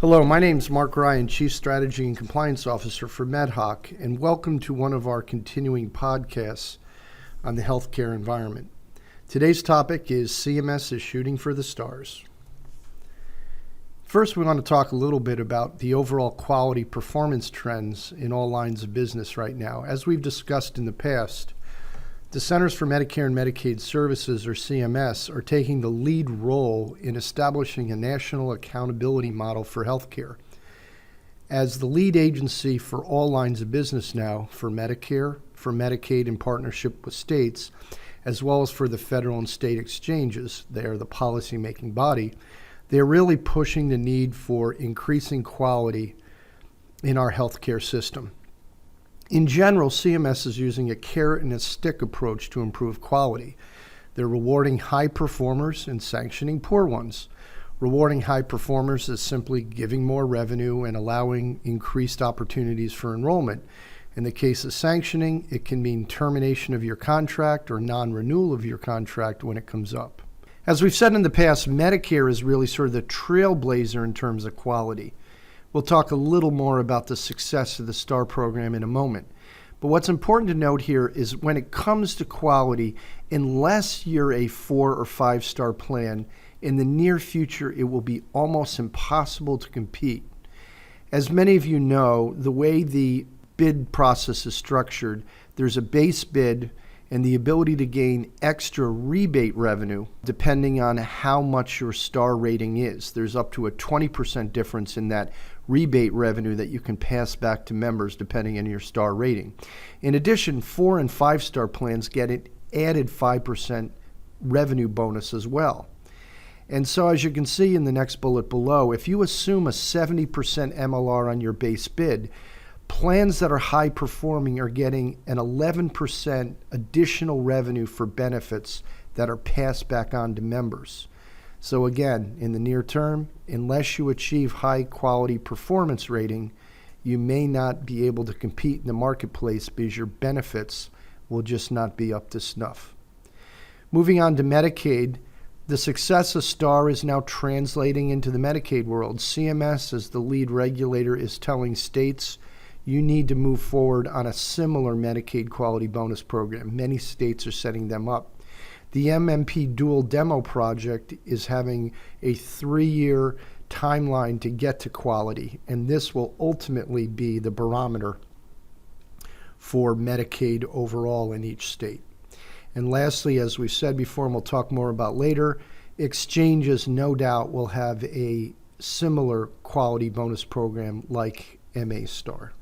Hello, my name is Marc Ryan, Chief Strategy and Compliance Officer for MedHOK, and welcome to one of our continuing podcasts on the healthcare environment. Today's topic is CMS is shooting for the stars. First, we want to talk a little bit about the overall quality performance trends in all lines of business right now. As we've discussed in the past, the Centers for Medicare and Medicaid Services, or CMS, are taking the lead role in establishing a national accountability model for healthcare. As the lead agency for all lines of business now, for Medicare, for Medicaid in partnership with states, as well as for the federal and state exchanges, they are the policy-making body, they're really pushing the need for increasing quality in our healthcare system. In general, CMS is using a carrot and a stick approach to improve quality. They're rewarding high performers and sanctioning poor ones. Rewarding high performers is simply giving more revenue and allowing increased opportunities for enrollment. In the case of sanctioning, it can mean termination of your contract or non-renewal of your contract when it comes up. As we've said in the past, Medicare is really sort of the trailblazer in terms of quality. We'll talk a little more about the success of the STAR program in a moment. But what's important to note here is when it comes to quality, unless you're a 4 or 5-star plan, in the near future it will be almost impossible to compete. As many of you know, the way the bid process is structured, there's a base bid and the ability to gain extra rebate revenue depending on how much your STAR rating is. There's up to a 20% difference in that rebate revenue that you can pass back to members depending on your STAR rating. In addition, 4 and 5-star plans get an added 5% revenue bonus as well. And so as you can see in the next bullet below, if you assume a 70% MLR on your base bid, plans that are high performing are getting an 11% additional revenue for benefits that are passed back on to members. So again, in the near term, unless you achieve high quality performance rating, you may not be able to compete in the marketplace because your benefits will just not be up to snuff. Moving on to Medicaid, the success of STAR is now translating into the Medicaid world. CMS, as the lead regulator, is telling states you need to move forward on a similar Medicaid quality bonus program. Many states are setting them up. The MMP Dual Demo Project is having a 3-year timeline to get to quality, and this will ultimately be the barometer for Medicaid overall in each state. And lastly, as we've said before, and we'll talk more about later, exchanges no doubt will have a similar quality bonus program like MA STAR.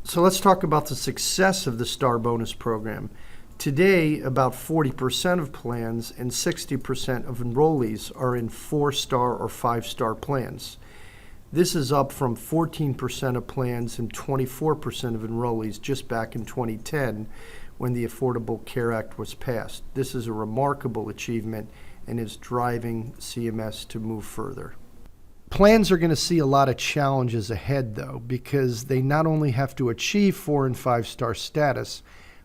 So let's talk about the success of the STAR bonus program. Today, about 40% of plans and 60% of enrollees are in 4-star or 5-star plans. This is up from 14% of plans and 24% of enrollees just back in 2010 when the Affordable Care Act was passed. This is a remarkable achievement and is driving CMS to move further. Plans are going to see a lot of challenges ahead, though, because they not only have to achieve 4 and 5-star status,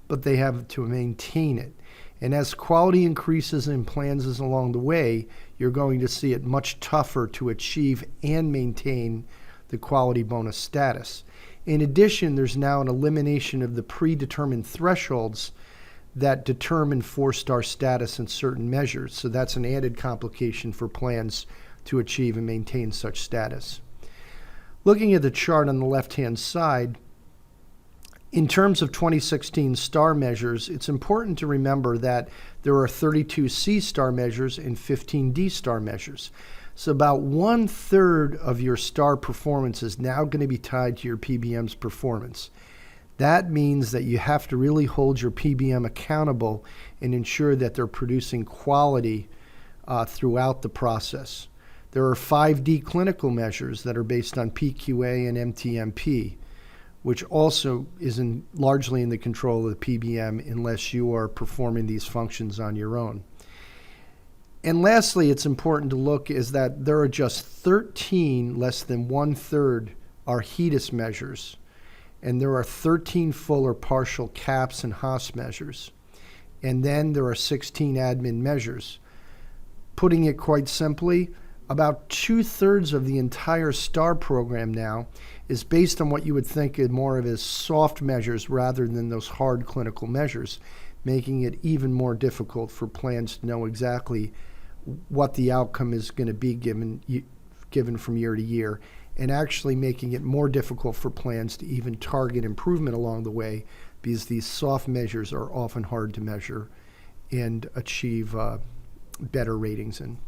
but they have to maintain it. And as quality increases in plans along the way, you're going to see it much tougher to achieve and maintain the quality bonus status. In addition, there's now an elimination of the predetermined thresholds that determine 4-star status in certain measures. So that's an added complication for plans to achieve and maintain such status. Looking at the chart on the left-hand side, in terms of 2016 STAR measures, it's important to remember that there are 32 C-STAR measures and 15 D-STAR measures. So about 1/3 of your STAR performance is now going to be tied to your PBM's performance. That means that you have to really hold your PBM accountable and ensure that they're producing quality throughout the process. There are 5D clinical measures that are based on PQA and MTMP, which also is largely in the control of the PBM unless you are performing these functions on your own. And lastly, it's important to look is that there are just 13, less than 1/3, are HEDIS measures, and there are 13 full or partial CAPS and HOS measures. And then there are 16 admin measures. Putting it quite simply, About 2/3 of the entire STAR program now is based on what you would think of more of as soft measures rather than those hard clinical measures, making it even more difficult for plans to know exactly what the outcome is going to be given from year to year, and actually making it more difficult for plans to even target improvement along the way, because these soft measures are often hard to measure and achieve better ratings in.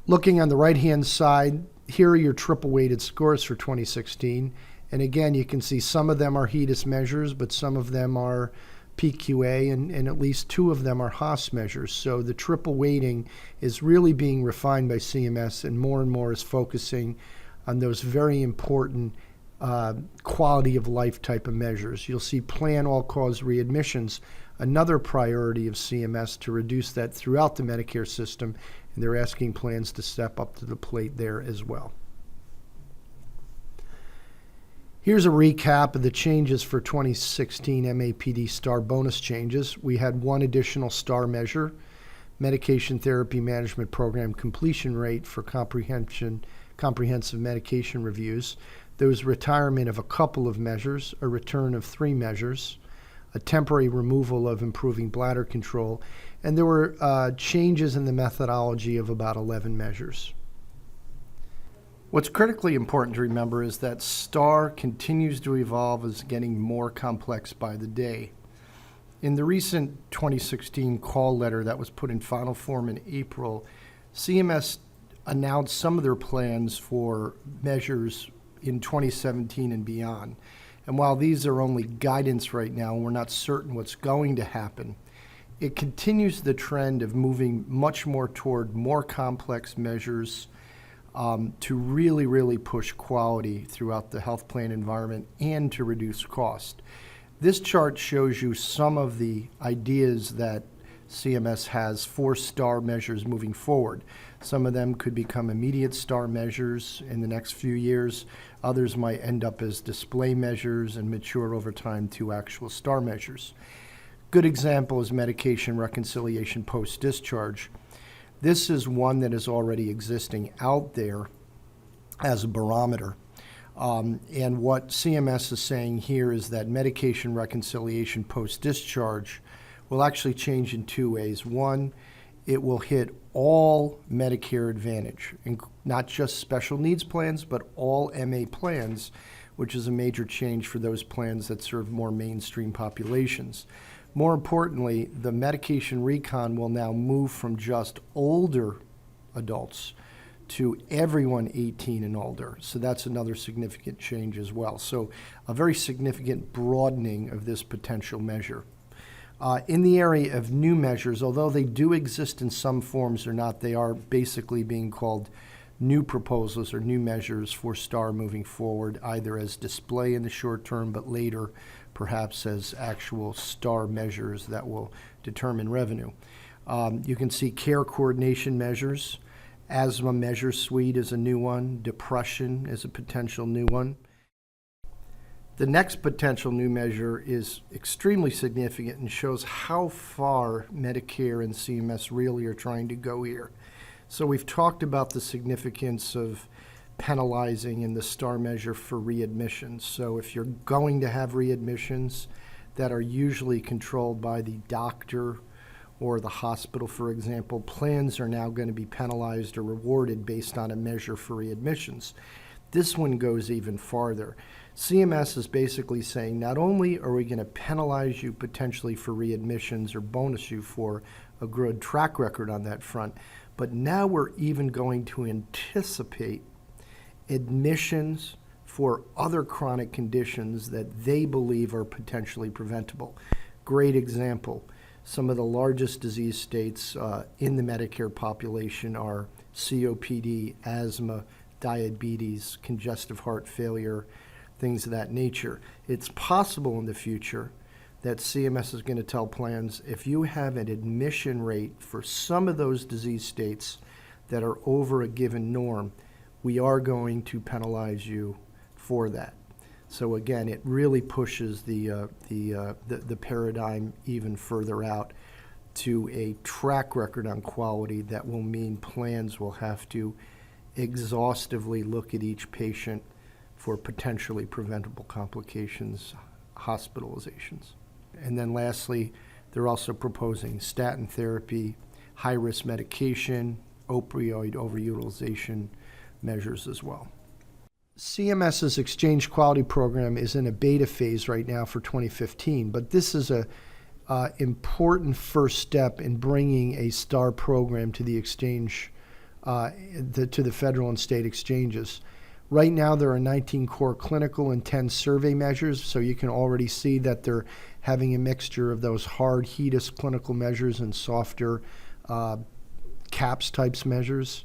Looking on the right-hand side, here are your triple-weighted scores for 2016. And again, you can see some of them are HEDIS measures, but some of them are PQA, and at least 2 of them are HOS measures. So the triple weighting is really being refined by CMS, and more is focusing on those very important quality of life type of measures. You'll see plan all-cause readmissions, another priority of CMS to reduce that throughout the Medicare system, and they're asking plans to step up to the plate there as well. Here's a recap of the changes for 2016 MAPD STAR bonus changes. We had 1 additional STAR measure, medication therapy management program completion rate for comprehensive medication reviews. There was retirement of a couple of measures, a return of 3 measures, a temporary removal of improving bladder control, and there were changes in the methodology of about 11 measures. What's critically important to remember is that STAR continues to evolve, as getting more complex by the day. In the recent 2016 call letter that was put in final form in April, CMS announced some of their plans for measures in 2017 and beyond. And while these are only guidance right now, and we're not certain what's going to happen, it continues the trend of moving much more toward more complex measures to really push quality throughout the health plan environment and to reduce cost. This chart shows you some of the ideas that CMS has for STAR measures moving forward. Some of them could become immediate STAR measures in the next few years. Others might end up as display measures and mature over time to actual STAR measures. Good example is medication reconciliation post-discharge. This is one that is already existing out there as a barometer. And what CMS is saying here is that medication reconciliation post-discharge will actually change in 2 ways. One, it will hit all Medicare Advantage, not just special needs plans, but all MA plans, which is a major change for those plans that serve more mainstream populations. More importantly, the medication recon will now move from just older adults to everyone 18 and older. So that's another significant change as well. So a very significant broadening of this potential measure. In the area of new measures, although they do exist in some forms or not, they are basically being called new proposals or new measures for STAR moving forward, either as display in the short term, but later perhaps as actual STAR measures that will determine revenue. You can see care coordination measures. Asthma measure suite is a new one. Depression is a potential new one. The next potential new measure is extremely significant and shows how far Medicare and CMS really are trying to go here. So we've talked about the significance of penalizing in the STAR measure for readmissions. So if you're going to have readmissions that are usually controlled by the doctor or the hospital, for example, plans are now going to be penalized or rewarded based on a measure for readmissions. This one goes even farther. CMS is basically saying not only are we going to penalize you potentially for readmissions or bonus you for a good track record on that front, but now we're even going to anticipate admissions for other chronic conditions that they believe are potentially preventable. Great example. Some of the largest disease states in the Medicare population are COPD, asthma, diabetes, congestive heart failure, things of that nature. It's possible in the future that CMS is going to tell plans, if you have an admission rate for some of those disease states that are over a given norm, we are going to penalize you for that. So again, it really pushes the paradigm even further out. to a track record on quality that will mean plans will have to exhaustively look at each patient for potentially preventable complications, hospitalizations. And then lastly, they're also proposing statin therapy, high-risk medication, opioid overutilization measures as well. CMS's exchange quality program is in a beta phase right now for 2015, but this is a important first step in bringing a STAR program to the exchange, to the federal and state exchanges. Right now, there are 19 core clinical and 10 survey measures, so you can already see that they're having a mixture of those hard HEDIS clinical measures and softer CAPS types measures.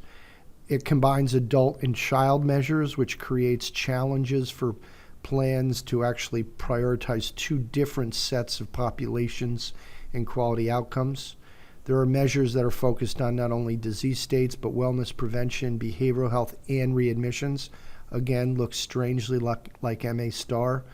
It combines adult and child measures, which creates challenges for plans to actually prioritize two different sets of populations and quality outcomes. There are measures that are focused on not only disease states, but wellness prevention, behavioral health, and readmissions. Again, looks strangely like MA STAR.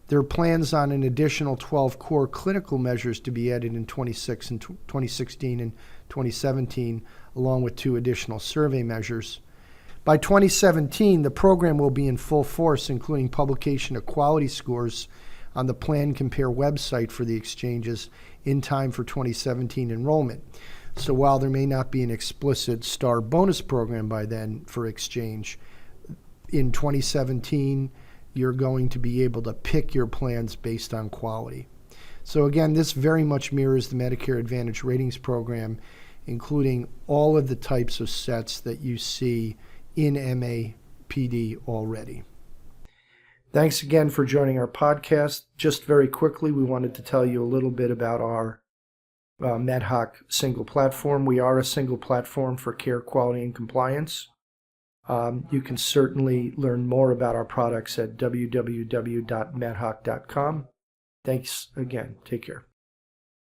There are plans on an additional 12 core clinical measures to be added in 2016 and 2017, along with 2 additional survey measures. By 2017, the program will be in full force, including publication of quality scores on the Plan Compare website for the exchanges in time for 2017 enrollment. So while there may not be an explicit STAR bonus program by then for exchange, in 2017, you're going to be able to pick your plans based on quality. So again, this very much mirrors the Medicare Advantage Ratings Program, including all of the types of sets that you see in MAPD already. Thanks again for joining our podcast. Just very quickly, we wanted to tell you a little bit about our MedHOK single platform. We are a single platform for care, quality, and compliance. You can certainly learn more about our products at www.medhok.com. Thanks again. Take care.